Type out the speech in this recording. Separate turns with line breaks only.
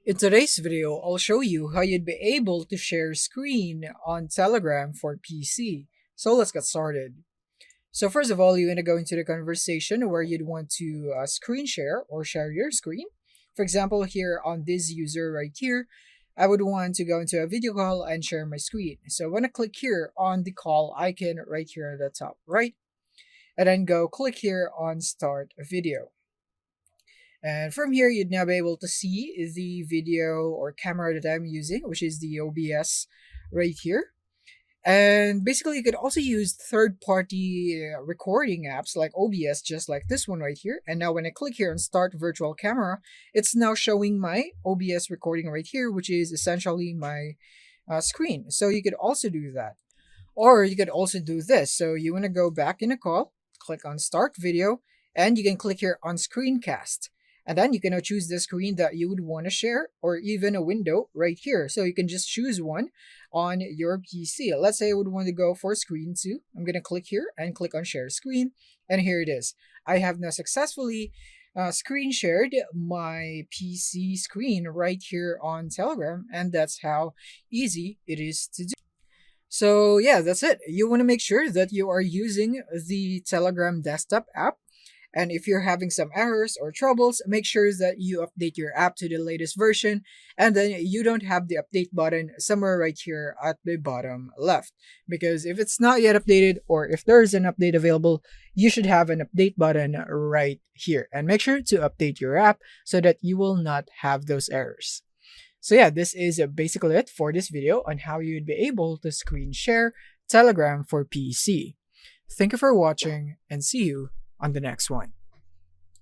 In today's video, I'll show you how you'd be able to share screen on Telegram for PC. So let's get started. So first of all, you want to go into the conversation where you'd want to screen share or share your screen. For example, here on this user right here, I would want to go into a video call and share my screen. So when I click here on the call icon right here at the top right, and then go click here on start a video. And from here, you'd now be able to see the video or camera that I'm using, which is the OBS right here. And basically, you could also use third-party recording apps like OBS, just like this one right here. And now when I click here on Start Virtual Camera, it's now showing my OBS recording right here, which is essentially my screen. So you could also do that. Or you could also do this. So you want to go back in a call, click on Start Video, and you can click here on Screencast. And then you can now choose the screen that you would want to share or even a window right here. So you can just choose one on your PC. Let's say I would want to go for screen 2. I'm going to click here and click on share screen. And here it is. I have now successfully screen shared my PC screen right here on Telegram. And that's how easy it is to do. So yeah, that's it. You want to make sure that you are using the Telegram desktop app. And if you're having some errors or troubles, make sure that you update your app to the latest version, and then you don't have the update button somewhere right here at the bottom left. Because if it's not yet updated or if there is an update available, you should have an update button right here. And make sure to update your app so that you will not have those errors. So yeah, this is basically it for this video on how you'd be able to screen share Telegram for PC. Thank you for watching and see you on the next one.